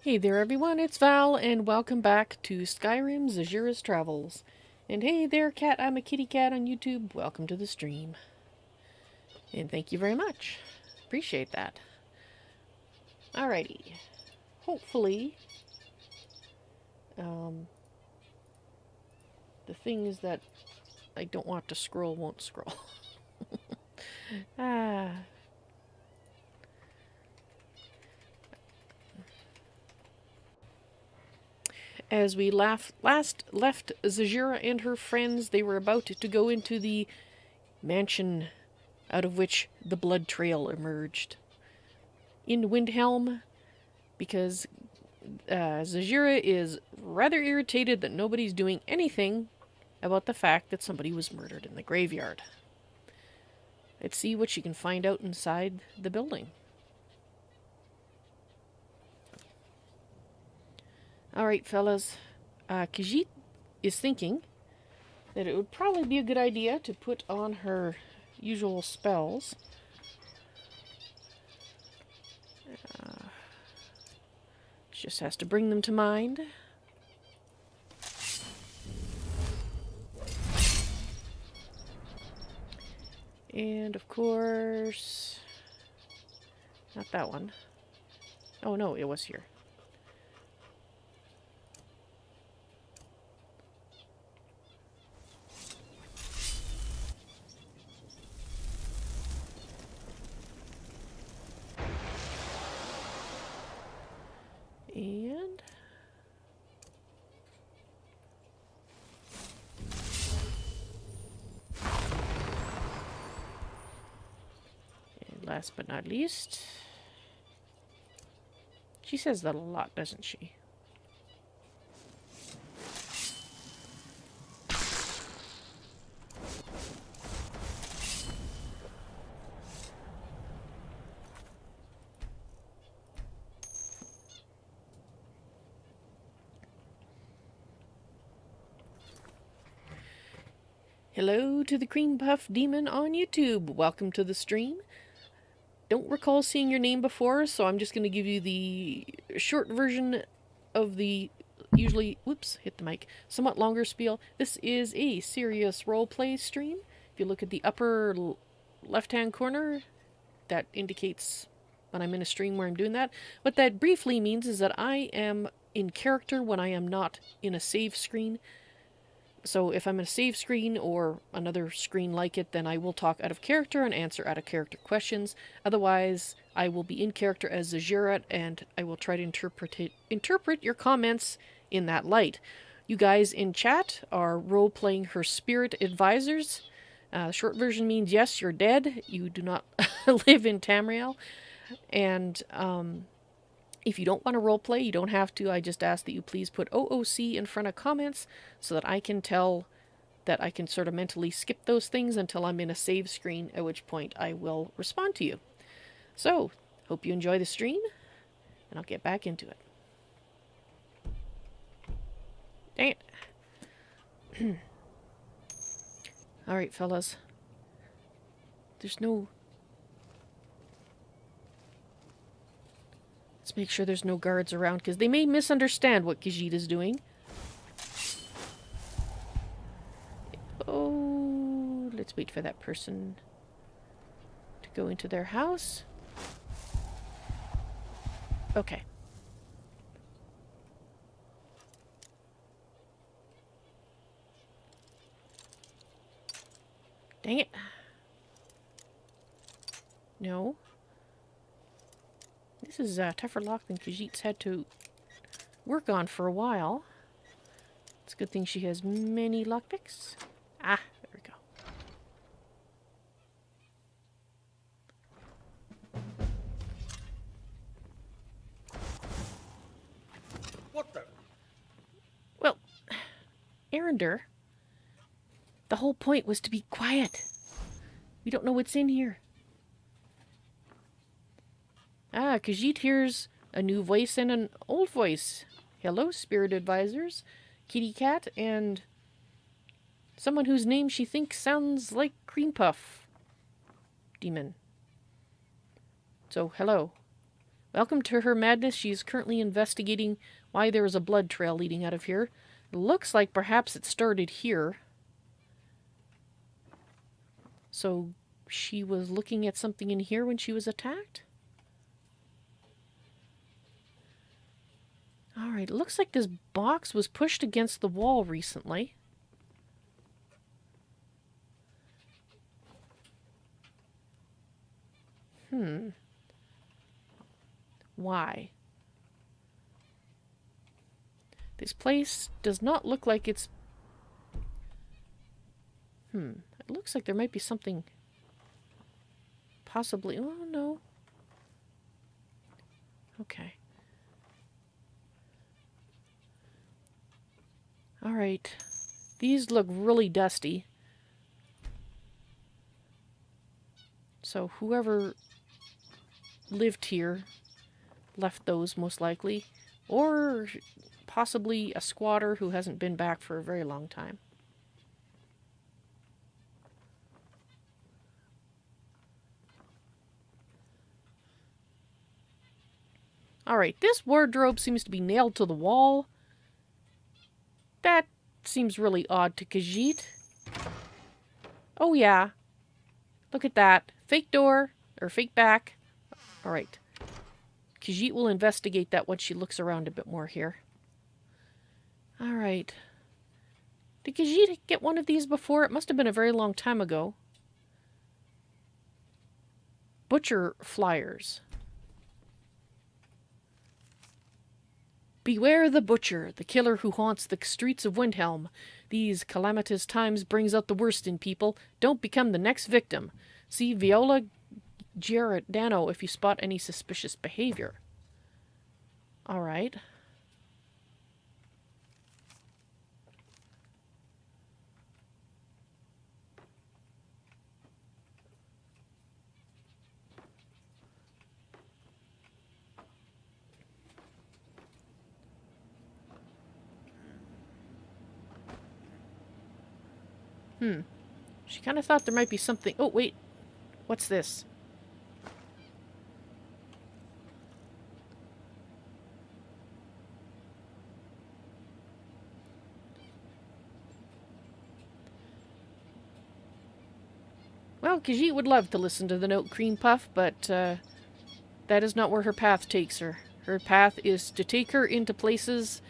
Hey there everyone, it's Val, and welcome back to Skyrim Zahjira's Travels. And hey there cat, I'm a kitty cat on YouTube, welcome to the stream. And thank you very much, appreciate that. Alrighty, hopefully, the things that I don't want to scroll won't scroll. As we last left Zahjira and her friends, they were about to go into the mansion out of which the blood trail emerged. In Windhelm, because Zahjira is rather irritated that nobody's doing anything about the fact that somebody was murdered in the graveyard. Let's see what she can find out inside the building. Alright, fellas. Khajiit is thinking that it would probably be a good idea to put on her usual spells. She just has to bring them to mind. And of course, not that one. Oh no, it was here. And last but not least, she says that a lot, doesn't she? Hello to the Cream Puff Demon on YouTube. Welcome to the stream. Don't recall seeing your name before, so I'm just going to give you the short version of the usually, whoops, hit the mic, somewhat longer spiel. This is a serious roleplay stream. If you look at the upper left-hand corner, that indicates when I'm in a stream where I'm doing that. What that briefly means is that I am in character when I am not in a save screen. So if I'm in a save screen or another screen like it, then I will talk out of character and answer out of character questions. Otherwise, I will be in character as Zahjira, and I will try to interpret your comments in that light. You guys in chat are role-playing her spirit advisors. Short version means, yes, you're dead. You do not live in Tamriel. And if you don't want to roleplay, you don't have to. I just ask that you please put OOC in front of comments so that I can tell that I can sort of mentally skip those things until I'm in a save screen, at which point I will respond to you. So, hope you enjoy the stream, and I'll get back into it. Dang it. Alright, fellas. There's no... Let's make sure there's no guards around, because they may misunderstand what Khajiit is doing. Oh, let's wait for that person to go into their house. Okay. Dang it. No. This is a tougher lock than Khajiit's had to work on for a while. It's a good thing she has many lockpicks. Ah, there we go. What the? Well, Arender, the whole point was to be quiet. We don't know what's in here. Ah, Khajiit hears a new voice and an old voice. Hello, spirit advisors, kitty cat, and someone whose name she thinks sounds like Cream Puff Demon. So, hello. Welcome to her madness. She is currently investigating why there is a blood trail leading out of here. It looks like perhaps it started here. So she was looking at something in here when she was attacked? Alright, it looks like this box was pushed against the wall recently. Why? This place does not look like it's... It looks like there might be something... Possibly... Oh, no. Okay. Alright. These look really dusty. So whoever lived here left those, most likely. Or possibly a squatter who hasn't been back for a very long time. Alright, this wardrobe seems to be nailed to the wall. That seems really odd to Khajiit. Oh yeah. Look at that. Fake door, or fake back. Alright. Khajiit will investigate that once she looks around a bit more here. Alright. Did Khajiit get one of these before? It must have been a very long time ago. Butcher flyers. Beware the butcher, the killer who haunts the streets of Windhelm. These calamitous times brings out the worst in people. Don't become the next victim. See Viola Giordano if you spot any suspicious behavior. Alright. She kind of thought there might be something... Oh, wait. What's this? Well, Khajiit would love to listen to the note Cream Puff, but that is not where her path takes her. Her path is to take her into places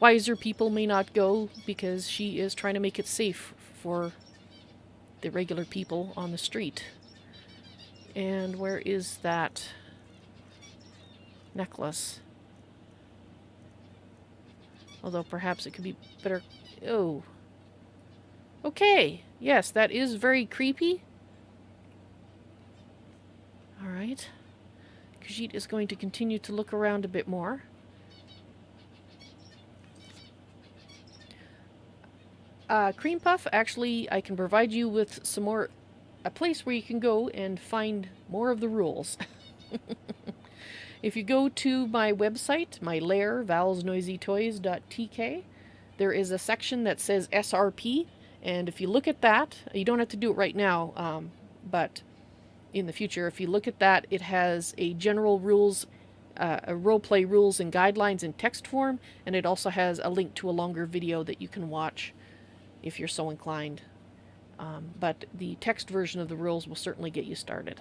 wiser people may not go, because she is trying to make it safe for the regular people on the street. And where is that necklace? Although perhaps it could be better... Oh. Okay. Yes, that is very creepy. Alright. Khajiit is going to continue to look around a bit more. Cream Puff, actually, I can provide you with some more... a place where you can go and find more of the rules. If you go to my website, my lair, valsnoisytoys.tk, there is a section that says SRP, and if you look at that, you don't have to do it right now, but in the future, if you look at that, it has a general rules, a roleplay rules and guidelines in text form, and it also has a link to a longer video that you can watch if you're so inclined. But the text version of the rules will certainly get you started.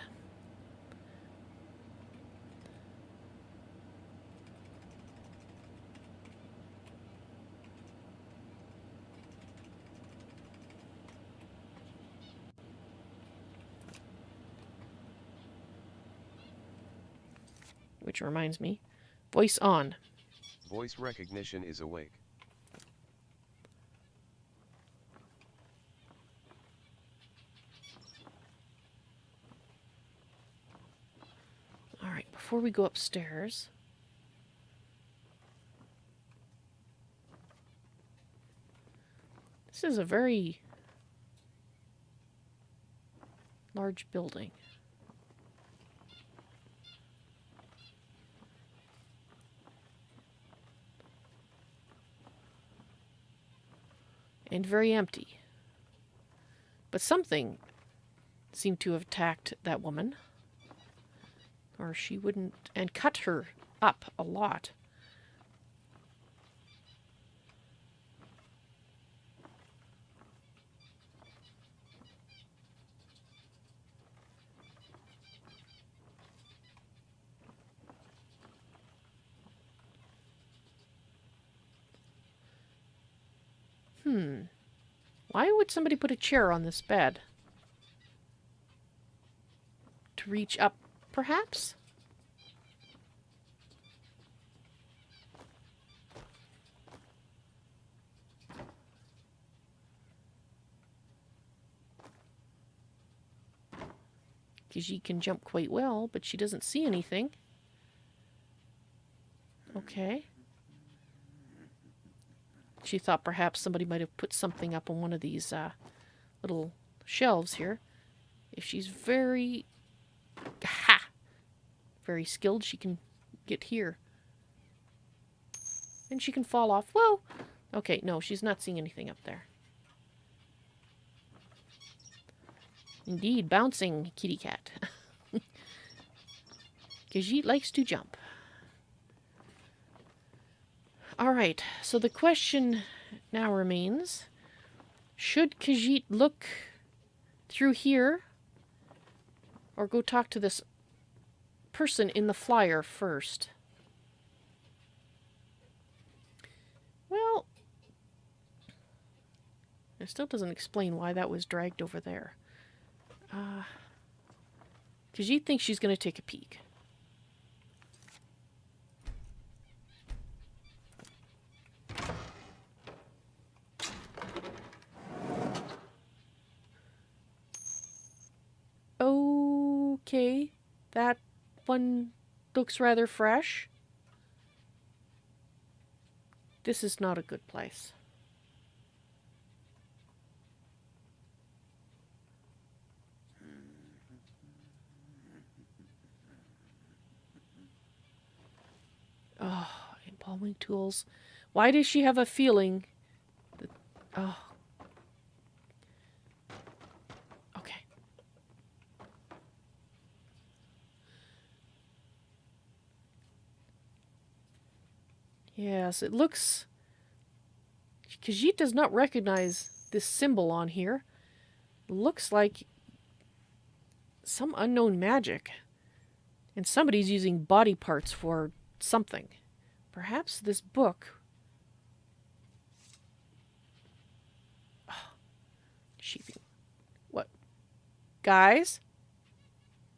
Which reminds me, voice on. Voice recognition is awake. Alright, before we go upstairs... This is a very large building. And very empty. But something seemed to have attacked that woman. Or she wouldn't... And cut her up a lot. Why would somebody put a chair on this bed? To reach up, perhaps? Khajiit can jump quite well, but she doesn't see anything. Okay. She thought perhaps somebody might have put something up on one of these little shelves here. If she's very... Ha! Very skilled, she can get here. And she can fall off. Whoa! Okay, no, she's not seeing anything up there. Indeed, bouncing kitty cat. Khajiit likes to jump. Alright, so the question now remains, should Khajiit look through here or go talk to this person in the flyer first? Well, it still doesn't explain why that was dragged over there. Khajiit thinks she's going to take a peek. Okay, that one looks rather fresh. This is not a good place. Oh, embalming tools. Why does she have a feeling that... Oh. Okay. Yes, it looks... Khajiit does not recognize this symbol on here. It looks like some unknown magic. And somebody's using body parts for something. Perhaps this book... Oh, sheathing. What? Guys?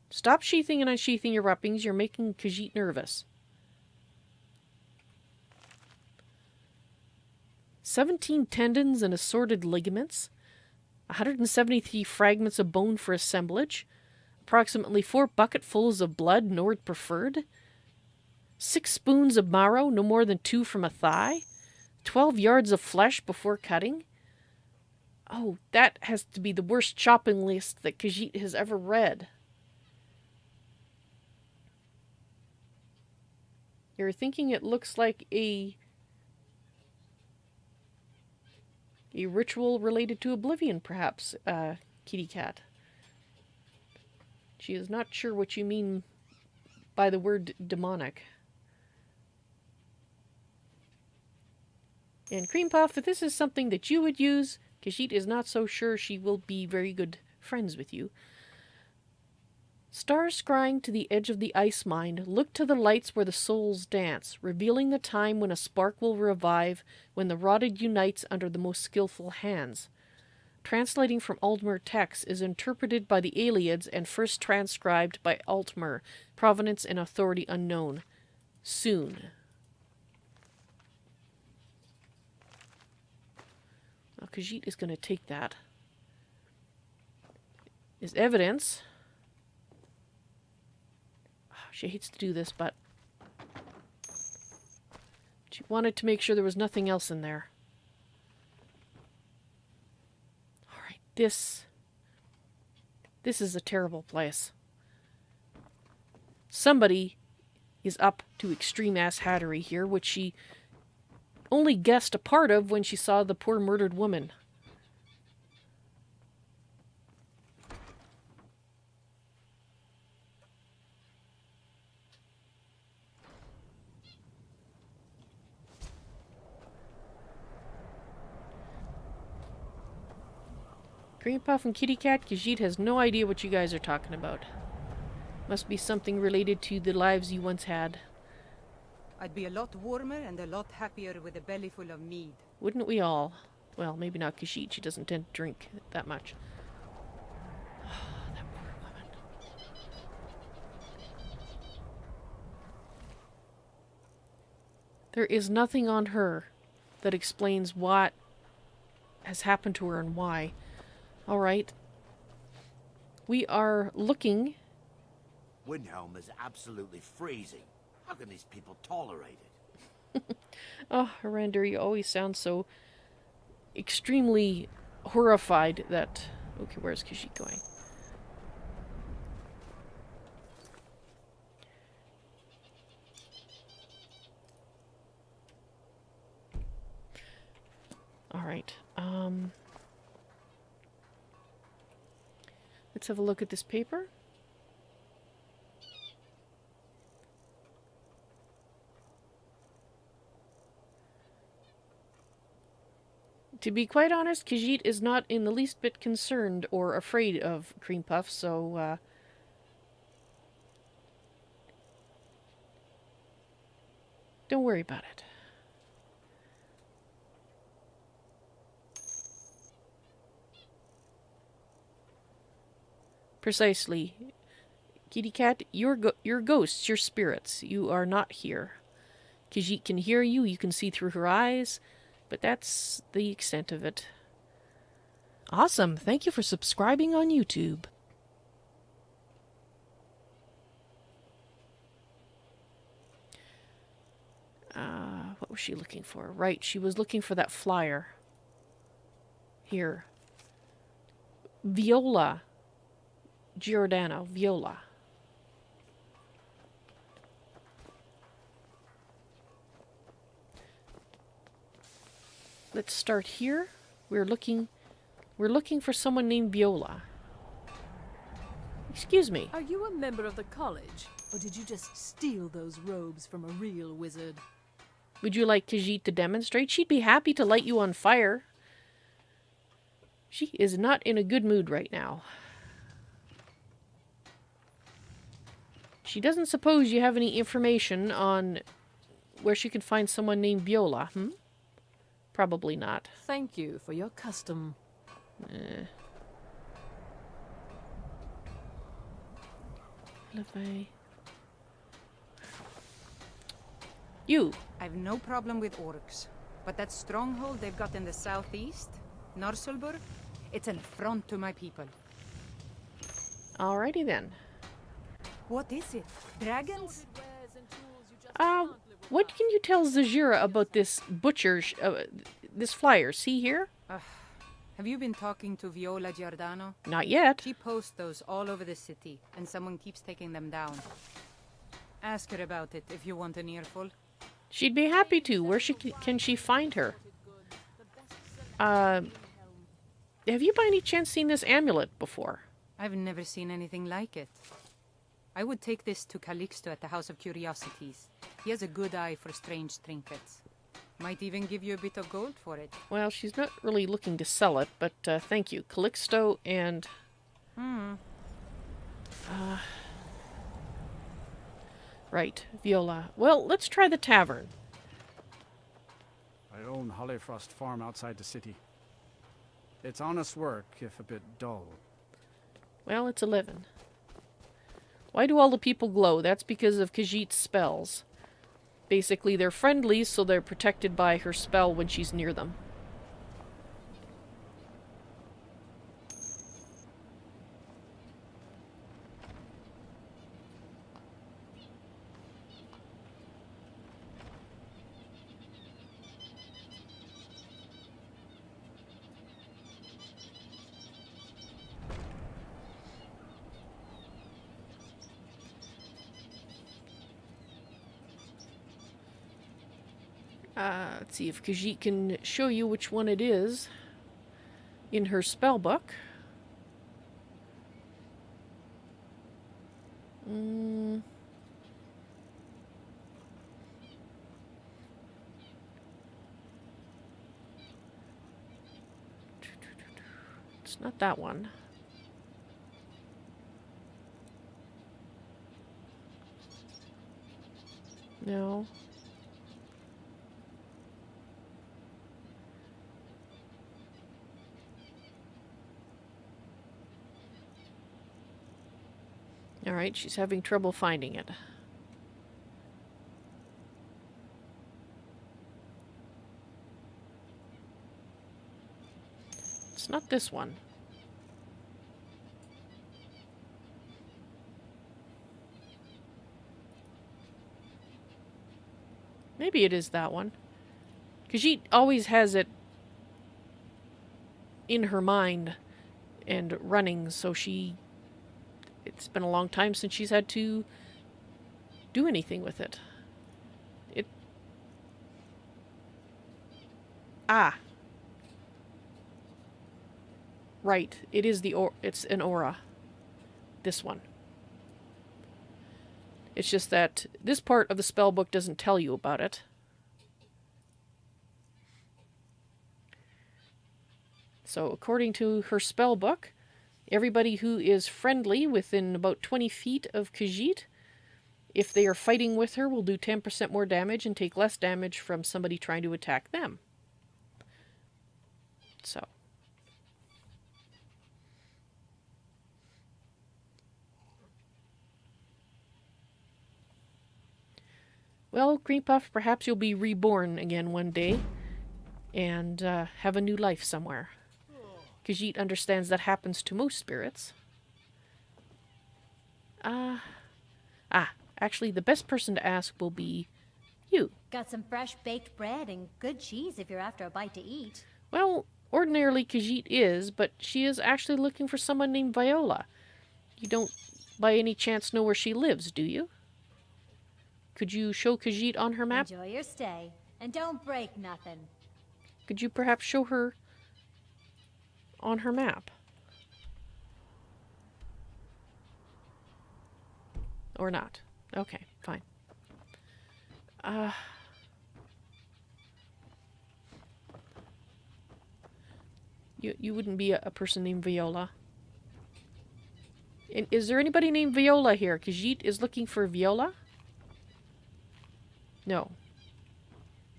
Stop sheathing and unsheathing your wrappings. You're making Khajiit nervous. 17 tendons and assorted ligaments. 173 fragments of bone for assemblage. Approximately 4 bucketfuls of blood, Nord preferred. 6 spoons of marrow, no more than 2 from a thigh. 12 yards of flesh before cutting. Oh, that has to be the worst shopping list that Khajiit has ever read. You're thinking it looks like a ritual related to oblivion, perhaps, kitty cat. She is not sure what you mean by the word demonic. And Cream Puff, if this is something that you would use, Khajiit is not so sure she will be very good friends with you. Stars scrying to the edge of the ice mine, look to the lights where the souls dance, revealing the time when a spark will revive, when the rotted unites under the most skillful hands. Translating from Altmer text is interpreted by the Aliads and first transcribed by Altmer, provenance and authority unknown. Soon. Well, Khajiit is going to take that. Is evidence. She hates to do this, but she wanted to make sure there was nothing else in there. Alright, this is a terrible place. Somebody is up to extreme ass hattery here, which she only guessed a part of when she saw the poor murdered woman. Cream Puff and Kitty Cat, Khajiit has no idea what you guys are talking about. Must be something related to the lives you once had. I'd be a lot warmer and a lot happier with a belly full of mead. Wouldn't we all? Well, maybe not Khajiit. She doesn't tend to drink that much. That poor woman. There is nothing on her that explains what has happened to her and why. Alright. We are looking. Windhelm is absolutely freezing. How can these people tolerate it? Oh, Arander, you always sound so extremely horrified that... Okay, where's Khajiit going? Alright, let's have a look at this paper. To be quite honest, Khajiit is not in the least bit concerned or afraid of Cream Puff, so, don't worry about it. Precisely. Kitty Cat, you're ghosts, you're spirits. You are not here. Khajiit can hear you, you can see through her eyes, but that's the extent of it. Awesome. Thank you for subscribing on YouTube. What was she looking for? Right, she was looking for that flyer. Here. Viola. Giordano. Viola. Let's start here. We're looking for someone named Viola. Excuse me. Are you a member of the college, or did you just steal those robes from a real wizard? Would you like Khajiit to demonstrate? She'd be happy to light you on fire. She is not in a good mood right now. She doesn't suppose you have any information on where she could find someone named Viola, hmm? Probably not. Thank you for your custom. You. I've no problem with orcs, but that stronghold they've got in the southeast, Norsulbur, it's an affront to my people. Alrighty then. What is it? Dragons? What can you tell Zahjira about this butcher, this flyer? See here? Have you been talking to Viola Giordano? Not yet. She posts those all over the city, and someone keeps taking them down. Ask her about it if you want an earful. She'd be happy to. Where can she find her? Have you by any chance seen this amulet before? I've never seen anything like it. I would take this to Calixto at the House of Curiosities. He has a good eye for strange trinkets. Might even give you a bit of gold for it. Well, she's not really looking to sell it, but thank you. Calixto and... Right, Viola. Well, let's try the tavern. I own Hollyfrost Farm outside the city. It's honest work, if a bit dull. Well, it's a living. Why do all the people glow? That's because of Khajiit's spells. Basically, they're friendly, so they're protected by her spell when she's near them. Let's see if Khajiit can show you which one it is in her spell book. Let's It's not that one. No. Alright, she's having trouble finding it. It's not this one. Maybe it is that one. Because she always has it in her mind and running, so it's been a long time since she's had to do anything with it. Ah. Right. It is it's an aura. This one. It's just that this part of the spell book doesn't tell you about it. So according to her spell book, everybody who is friendly within about 20 feet of Khajiit, if they are fighting with her, will do 10% more damage and take less damage from somebody trying to attack them. So. Well, Green Puff, perhaps you'll be reborn again one day and have a new life somewhere. Khajiit understands that happens to most spirits. Actually, the best person to ask will be you. Got some fresh baked bread and good cheese if you're after a bite to eat. Well, ordinarily Khajiit is, but she is actually looking for someone named Viola. You don't by any chance know where she lives, do you? Could you show Khajiit on her map? Enjoy your stay, and don't break nothing. Could you perhaps show her on her map? Or not? Okay, fine. You wouldn't be a person named Viola. And is there anybody named Viola here? Khajiit is looking for Viola? No.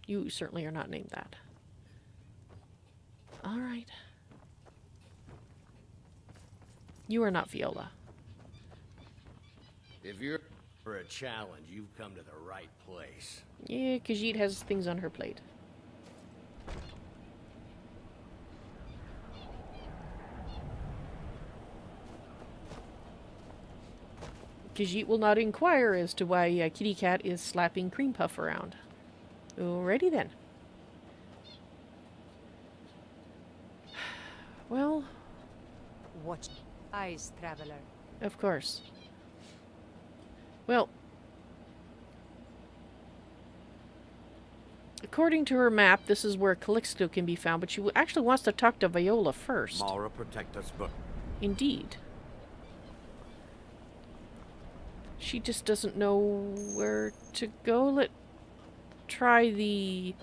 You certainly are not named that. Alright. You are not Viola. If you're for a challenge, you've come to the right place. Yeah, Khajiit has things on her plate. Khajiit will not inquire as to why Kitty Cat is slapping Cream Puff around. Alrighty then. Well... Watch eyes, traveler. Of course. Well... according to her map, this is where Calixto can be found, but she actually wants to talk to Viola first. Mara, protect us, but... Indeed. She just doesn't know where to go. Let's try the...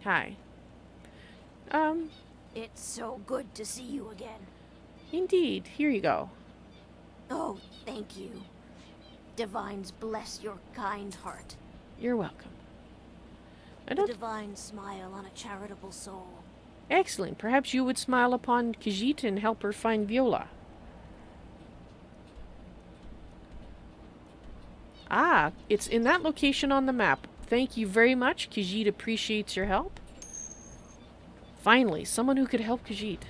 Hi. It's so good to see you again. Indeed. Here you go. Oh, thank you. Divines bless your kind heart. You're welcome. I The don't... divine smile on a charitable soul. Excellent. Perhaps you would smile upon Khajiit and help her find Viola. Ah, it's in that location on the map. Thank you very much. Khajiit appreciates your help. Finally, someone who could help Khajiit.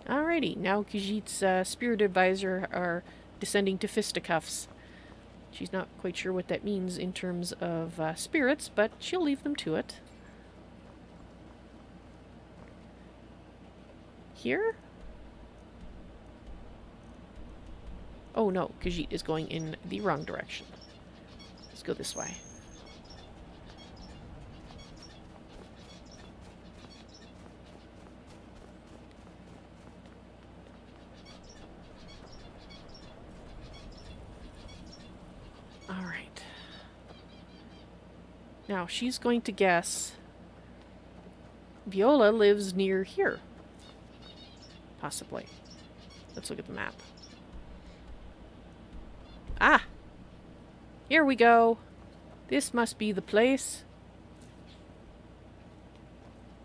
Alrighty, now Khajiit's spirit advisor are descending to fisticuffs. She's not quite sure what that means in terms of spirits, but she'll leave them to it. Here? Oh no, Khajiit is going in the wrong direction. Let's go this way. Now, she's going to guess Viola lives near here. Possibly. Let's look at the map. Ah! Here we go. This must be the place.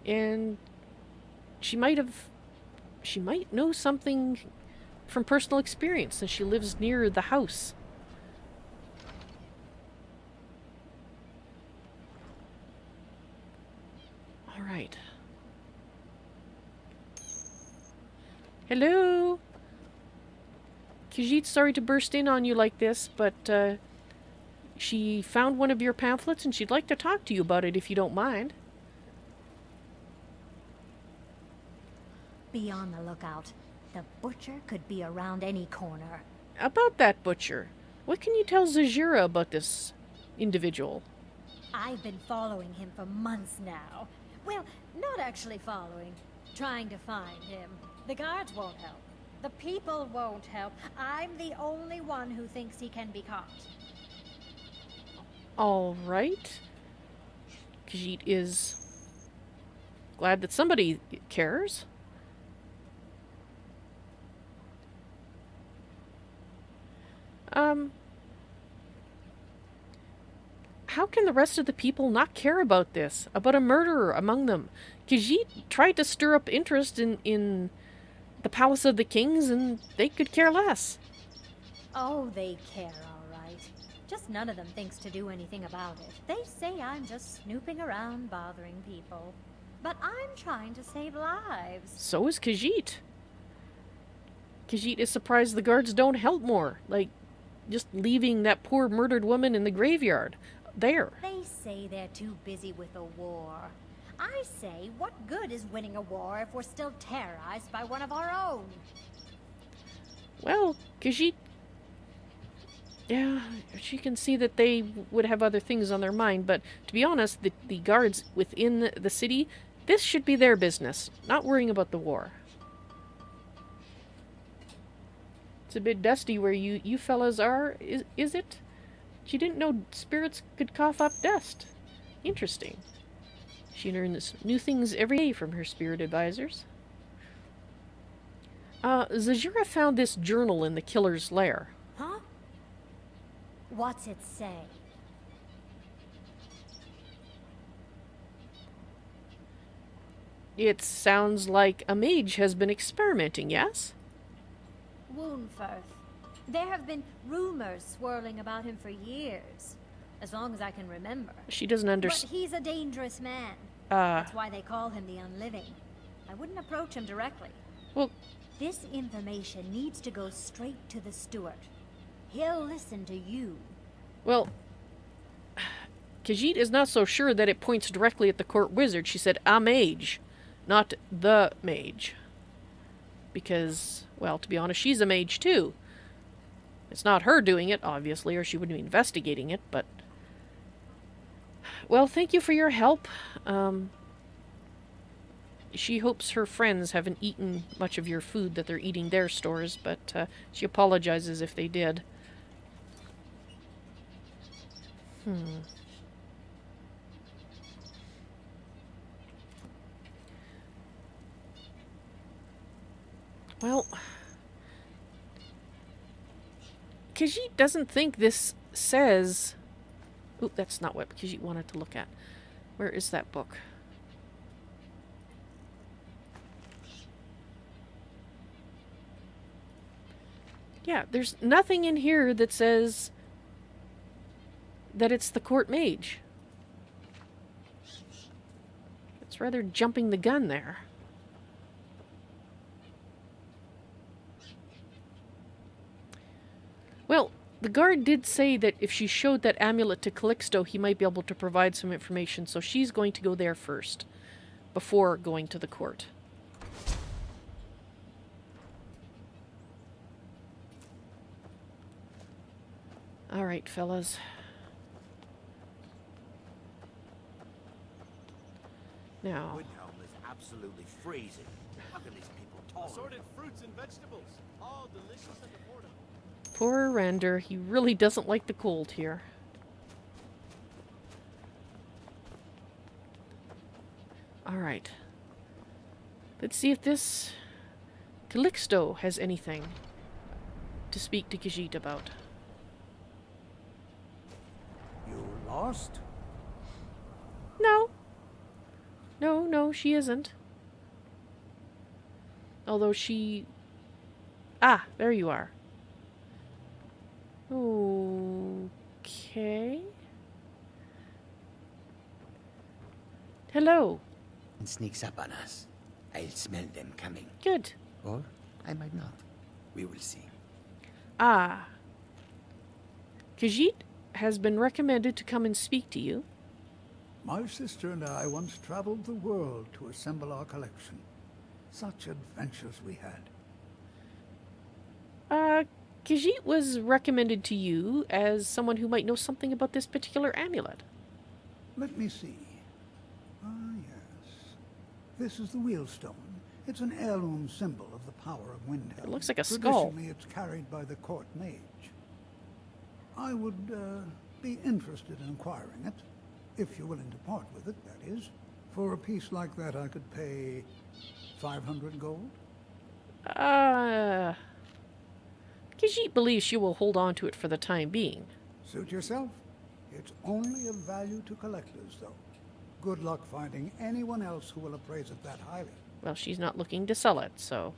And she might know something from personal experience since she lives near the house. All right. Hello? Khajiit's sorry to burst in on you like this, but she found one of your pamphlets and she'd like to talk to you about it if you don't mind. Be on the lookout. The butcher could be around any corner. About that butcher, what can you tell Zahjira about this individual? I've been following him for months now. Well, not actually following. Trying to find him. The guards won't help. The people won't help. I'm the only one who thinks he can be caught. All right. Khajiit is glad that somebody cares. How can the rest of the people not care about this? About a murderer among them? Khajiit tried to stir up interest in the Palace of the Kings, and they could care less. Oh, they care, all right. Just none of them thinks to do anything about it. They say I'm just snooping around bothering people. But I'm trying to save lives. So is Khajiit. Khajiit is surprised the guards don't help more. Like, just leaving that poor murdered woman in the graveyard. There. They say they're too busy with the war. I say, what good is winning a war if we're still terrorized by one of our own? Well, Khajiit... Yeah, she can see that they would have other things on their mind, but to be honest, the guards within the city, this should be their business, not worrying about the war. It's a bit dusty where you fellas are, is it? She didn't know spirits could cough up dust. Interesting. She learns new things every day from her spirit advisors. Zahjira found this journal in the killer's lair. Huh? What's it say? It sounds like a mage has been experimenting, yes? Woundfirth. There have been rumors swirling about him for years. As long as I can remember. She doesn't But understand. he's a dangerous man. That's why they call him the Unliving. I wouldn't approach him directly. Well, This information needs to go straight to the steward. He'll listen to you. well, Khajiit is not so sure that it points directly at the court wizard. She said a mage, not the mage. Because, well, to be honest, she's a mage too. It's not her doing it, obviously, or she wouldn't be investigating it, but... Well, thank you for your help. She hopes her friends haven't eaten much of your food that they're eating their stores, but she apologizes if they did. Well... Khajiit doesn't think this says... Oop, that's not what Khajiit wanted to look at. Where is that book? Yeah, there's nothing in here that says that it's the court mage. It's rather jumping the gun there. Well, the guard did say that if she showed that amulet to Calixto, he might be able to provide some information, so she's going to go there first, before going to the court. Alright, fellas. Now... Windhelm is absolutely freezing. How can these people tolerate Assorted it? fruits and vegetables, all delicious and affordable. Poor Render, he really doesn't like the cold here. Alright. Let's see if this Calixto has anything to speak to Khajiit about. You lost? No. No, she isn't. Although she... Ah, there you are. Okay. Hello. And sneaks up on us. I'll smell them coming. Good. Or I might not. We will see. Ah. Khajiit has been recommended to come and speak to you. My sister and I once traveled the world to assemble our collection. Such adventures we had. Khajiit was recommended to you as someone who might know something about this particular amulet. Let me see. Ah, yes. This is the Wheelstone. It's an heirloom symbol of the power of Windhelm. It looks like a skull. Traditionally, it's carried by the court mage. I would be interested in acquiring it, if you're willing to part with it, that is. For a piece like that, I could pay 500 gold. Khajiit believes she will hold on to it for the time being. Suit yourself. It's only of value to collectors, though. Good luck finding anyone else who will appraise it that highly. Well, she's not looking to sell it, so...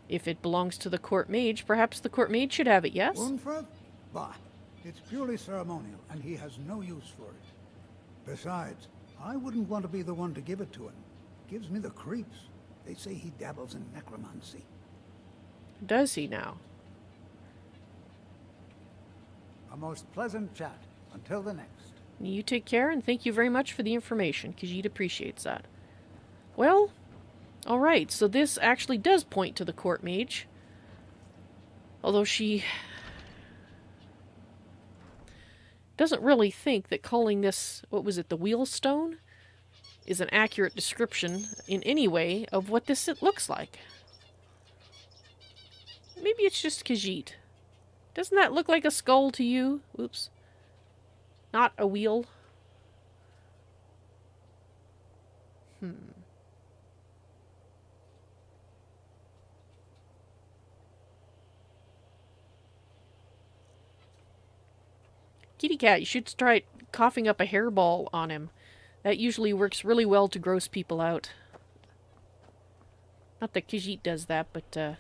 If it belongs to the court mage, perhaps the court mage should have it, yes? Unferth? Bah. It's purely ceremonial, and he has no use for it. Besides, I wouldn't want to be the one to give it to him. Gives me the creeps. They say he dabbles in necromancy. Does he now? A most pleasant chat. Until the next. You take care, and thank you very much for the information. Khajiit appreciates that. Well, alright, so this actually does point to the court mage. Although she doesn't really think that calling this, what was it, the Wheelstone, is an accurate description in any way of what this looks like. Maybe it's just Khajiit. Doesn't that look like a skull to you? Oops. Not a wheel. Kitty cat, you should try coughing up a hairball on him. That usually works really well to gross people out. Not that Khajiit does that, but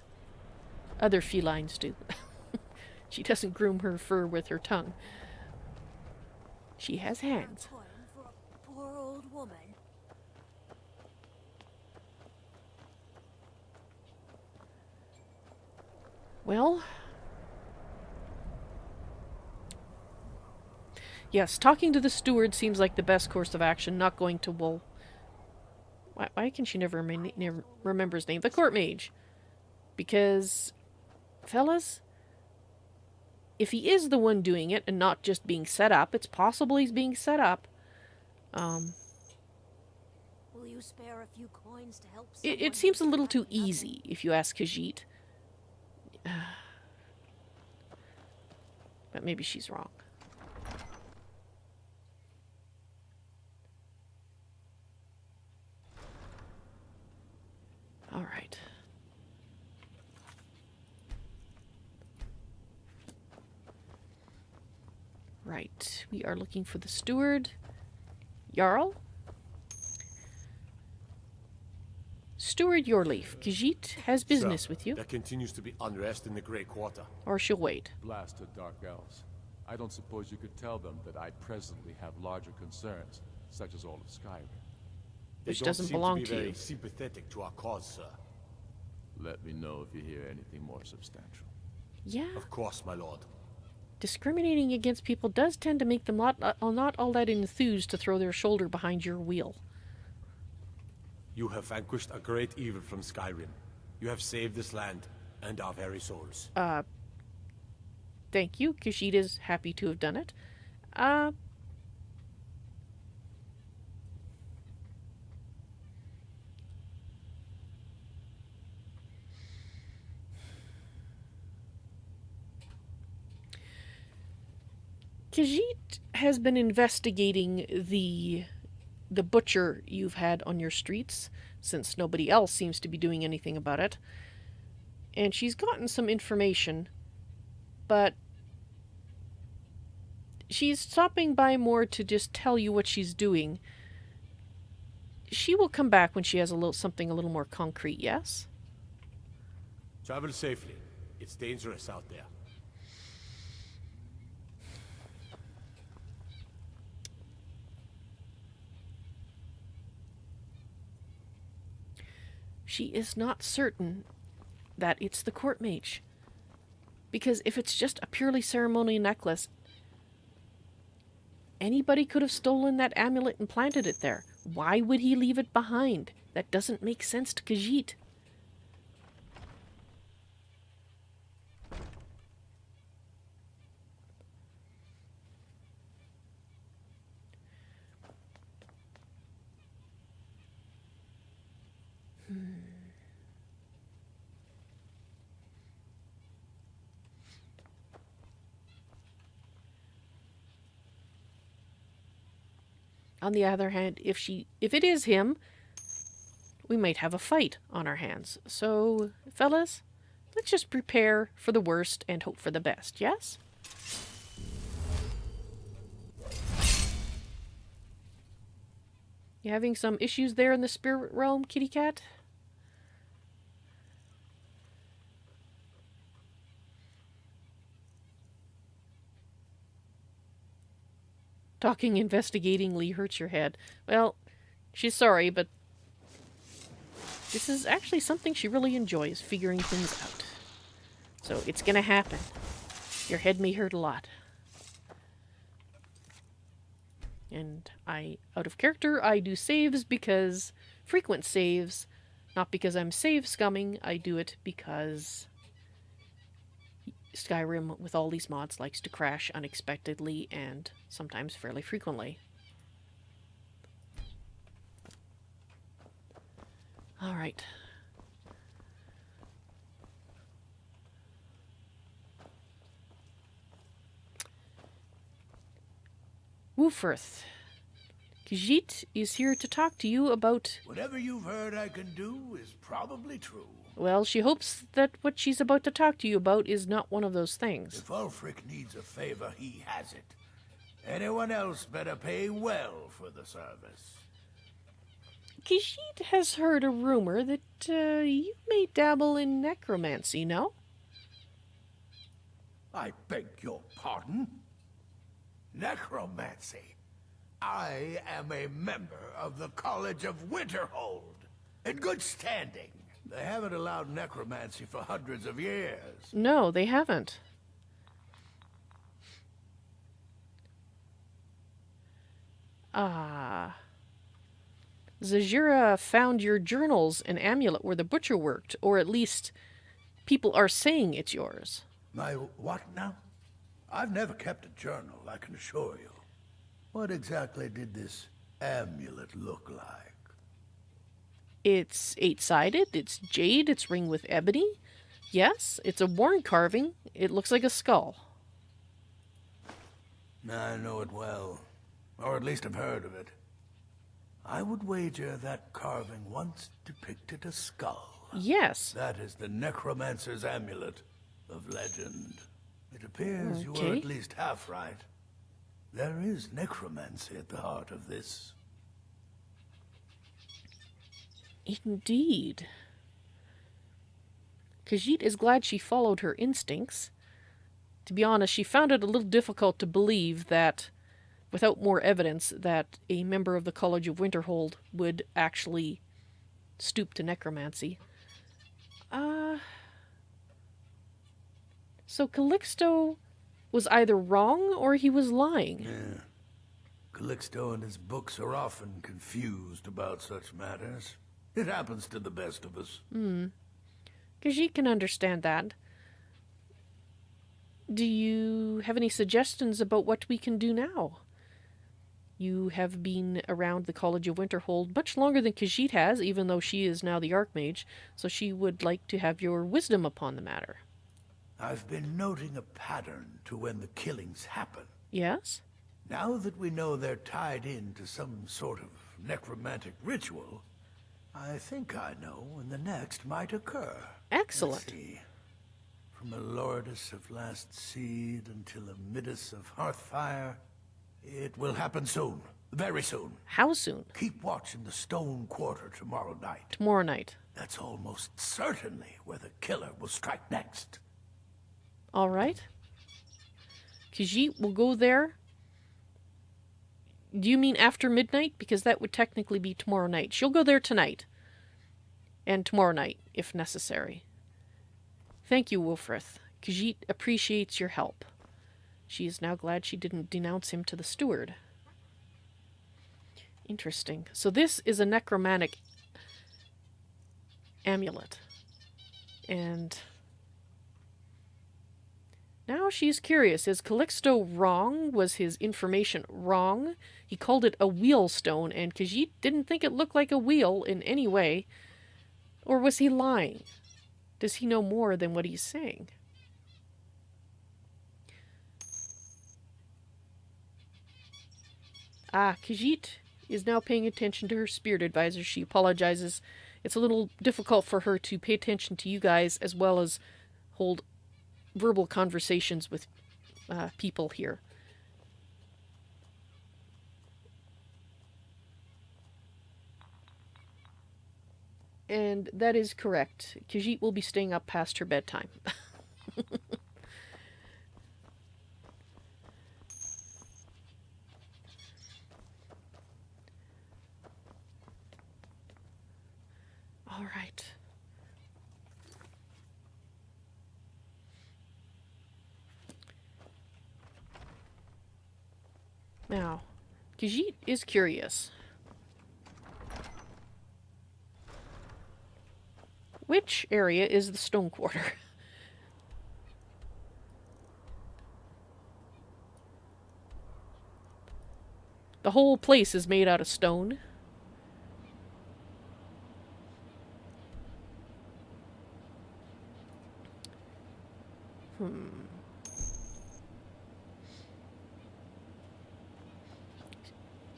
other felines do. She doesn't groom her fur with her tongue. She has hands. For a poor old woman. Well... Yes, talking to the steward seems like the best course of action, not going to Wool. Why can she never remember his name? The court mage. Because, fellas, if he is the one doing it and not just being set up, it's possible he's being set up. Will you spare a few coins to help someone? It seems a little too easy, if you ask Khajiit. But maybe she's wrong. All right. Right. We are looking for the steward. Jarl? Steward Yorleaf, Khajiit has business with you. There continues to be unrest in the Grey Quarter. Or she'll wait. Blasted dark elves. I don't suppose you could tell them that I presently have larger concerns, such as all of Skyrim. Which doesn't belong to you. They don't seem to be very sympathetic to our cause, sir. Let me know if you hear anything more substantial. Yeah. Of course, my lord. Discriminating against people does tend to make them not all that enthused to throw their shoulder behind your wheel. You have vanquished a great evil from Skyrim. You have saved this land and our very souls. Thank you. Khajiit is happy to have done it. Khajiit has been investigating the butcher you've had on your streets, since nobody else seems to be doing anything about it. And she's gotten some information, but she's stopping by more to just tell you what she's doing. She will come back when she has something a little more concrete, yes? Travel safely. It's dangerous out there. She is not certain that it's the court mage. Because if it's just a purely ceremonial necklace, anybody could have stolen that amulet and planted it there. Why would he leave it behind? That doesn't make sense to Khajiit. On the other hand, if it is him, we might have a fight on our hands. So, fellas, let's just prepare for the worst and hope for the best, yes? You having some issues there in the spirit realm, kitty cat? Talking investigatingly hurts your head. Well, she's sorry, but this is actually something she really enjoys, figuring things out. So it's gonna happen. Your head may hurt a lot. And out of character, I do saves because... frequent saves. Not because I'm save scumming, I do it because... Skyrim, with all these mods, likes to crash unexpectedly and sometimes fairly frequently. Alright. Wooforth. Khajiit is here to talk to you about... Whatever you've heard I can do is probably true. Well, she hopes that what she's about to talk to you about is not one of those things. If Ulfric needs a favor, he has it. Anyone else better pay well for the service. Khajiit has heard a rumor that you may dabble in necromancy, no? I beg your pardon? Necromancy? I am a member of the College of Winterhold, in good standing. They haven't allowed necromancy for hundreds of years. No, they haven't. Ah. Zahjira found your journals and amulet where the butcher worked, or at least people are saying it's yours. My what now? I've never kept a journal, I can assure you. What exactly did this amulet look like? It's 8-sided, it's jade, it's ringed with ebony. Yes, it's a worn carving. It looks like a skull. I know it well. Or at least I've heard of it. I would wager that carving once depicted a skull. Yes. That is the necromancer's amulet of legend. It appears you Okay. were at least half right. There is necromancy at the heart of this. Indeed. Khajiit is glad she followed her instincts. To be honest, she found it a little difficult to believe that, without more evidence, that a member of the College of Winterhold would actually stoop to necromancy. So Calixto was either wrong or he was lying. Yeah. Calixto and his books are often confused about such matters. It happens to the best of us. Khajiit can understand that. Do you have any suggestions about what we can do now? You have been around the College of Winterhold much longer than Khajiit has, even though she is now the Archmage, so she would like to have your wisdom upon the matter. I've been noting a pattern to when the killings happen. Yes? Now that we know they're tied into some sort of necromantic ritual, I think I know when the next might occur. Excellent. Let's see. From a Lordess of Last Seed until a Midas of Hearthfire, it will happen soon. Very soon. How soon? Keep watch in the Stone Quarter tomorrow night. Tomorrow night. That's almost certainly where the killer will strike next. All right. Khajiit will go there. Do you mean after midnight? Because that would technically be tomorrow night. She'll go there tonight. And tomorrow night, if necessary. Thank you, Wilfrith. Khajiit appreciates your help. She is now glad she didn't denounce him to the steward. Interesting. So this is a necromantic amulet. And now she's curious. Is Calixto wrong? Was his information wrong? He called it a wheel stone, and Khajiit didn't think it looked like a wheel in any way. Or was he lying? Does he know more than what he's saying? Ah, Khajiit is now paying attention to her spirit advisor. She apologizes. It's a little difficult for her to pay attention to you guys as well as hold verbal conversations with people here. And that is correct. Khajiit will be staying up past her bedtime. All right. Now, Khajiit is curious. Which area is the Stone Quarter? The whole place is made out of stone.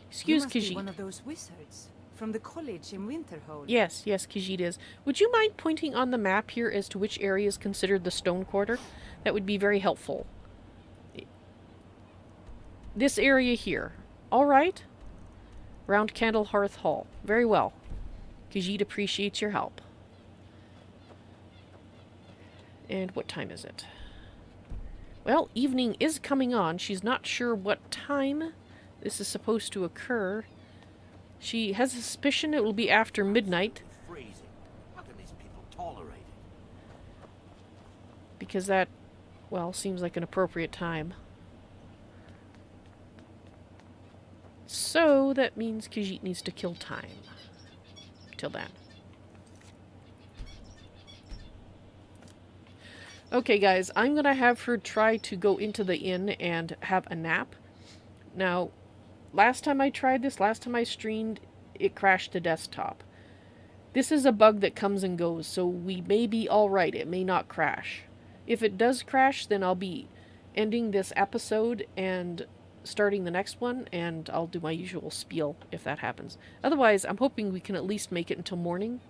Excuse You must be Khajiit. one of those wizards from the college in Winterhold. Yes, Khajiit is. Would you mind pointing on the map here as to which area is considered the Stone Quarter? That would be very helpful. This area here. All right. Round Candle Hearth Hall. Very well. Khajiit appreciates your help. And what time is it? Well, evening is coming on. She's not sure what time this is supposed to occur. She has a suspicion it will be after midnight. Freezing. How can these people tolerate it? Because that, well, seems like an appropriate time. So that means Khajiit needs to kill time. Till then. Okay, guys, I'm going to have her try to go into the inn and have a nap. Now, last time I tried this, last time I streamed, it crashed the desktop. This is a bug that comes and goes, so we may be alright. It may not crash. If it does crash, then I'll be ending this episode and starting the next one, and I'll do my usual spiel if that happens. Otherwise, I'm hoping we can at least make it until morning.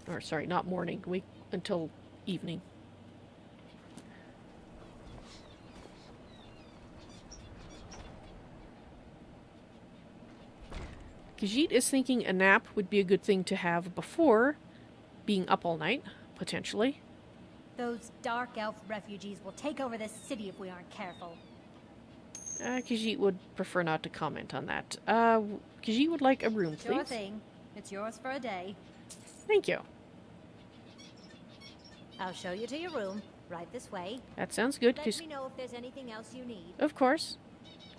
Or, sorry, not morning. Wait until evening. Khajiit is thinking a nap would be a good thing to have before being up all night, potentially. Those dark elf refugees will take over this city if we aren't careful. Khajiit would prefer not to comment on that. Khajiit would like a room, please. Sure thing. It's yours for a day. Thank you. I'll show you to your room. Right this way. That sounds good. Let me know if there's anything else you need. Of course.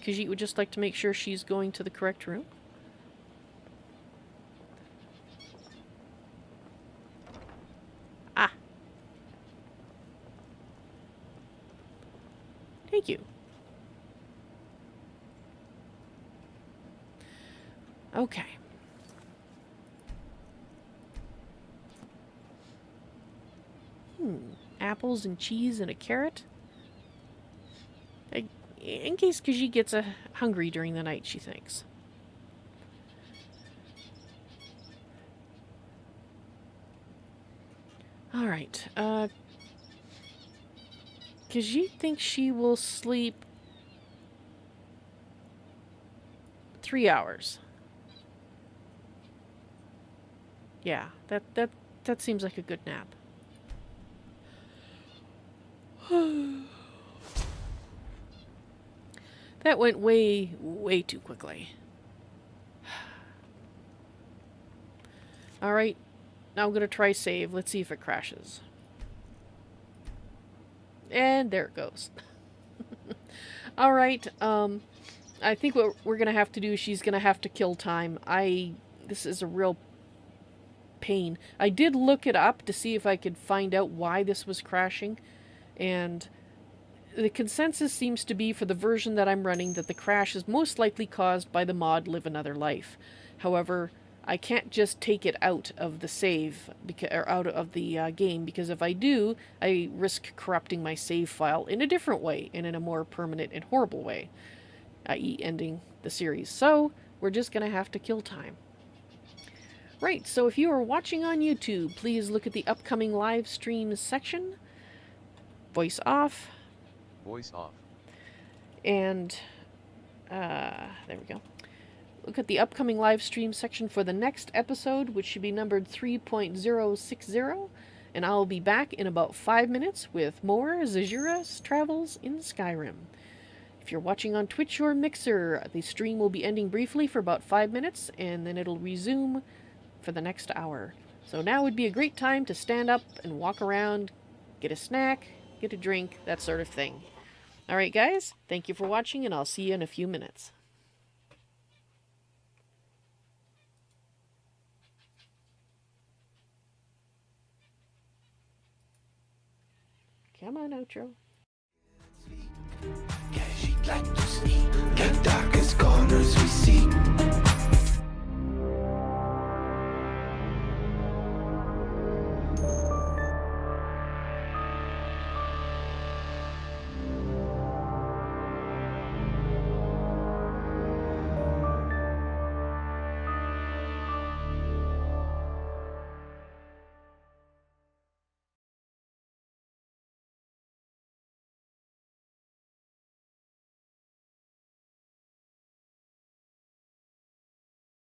Khajiit would just like to make sure she's going to the correct room. Ah. Thank you. Okay. apples and cheese and a carrot. In case Khajiit gets hungry during the night, she thinks. Alright, Khajiit thinks she will sleep 3 hours. Yeah, that seems like a good nap. That went way, way too quickly. Alright, now I'm going to try save. Let's see if it crashes. And there it goes. Alright, I think what we're going to have to do is she's going to have to kill time. This is a real pain. I did look it up to see if I could find out why this was crashing, and the consensus seems to be for the version that I'm running that the crash is most likely caused by the mod Live Another Life. However, I can't just take it out of the save, or out of the game, because if I do, I risk corrupting my save file in a different way, and in a more permanent and horrible way, i.e. ending the series. So, we're just going to have to kill time. Right, so if you are watching on YouTube, please look at the upcoming live stream section. Voice off. Voice off. And, there we go. Look at the upcoming live stream section for the next episode, which should be numbered 3.060. And I'll be back in about 5 minutes with more Zahjira's Travels in Skyrim. If you're watching on Twitch or Mixer, the stream will be ending briefly for about 5 minutes, and then it'll resume for the next hour. So now would be a great time to stand up and walk around, get a snack, get a drink, that sort of thing. Alright guys, thank you for watching, and I'll see you in a few minutes. Come on, outro. Like to sleep, get dark.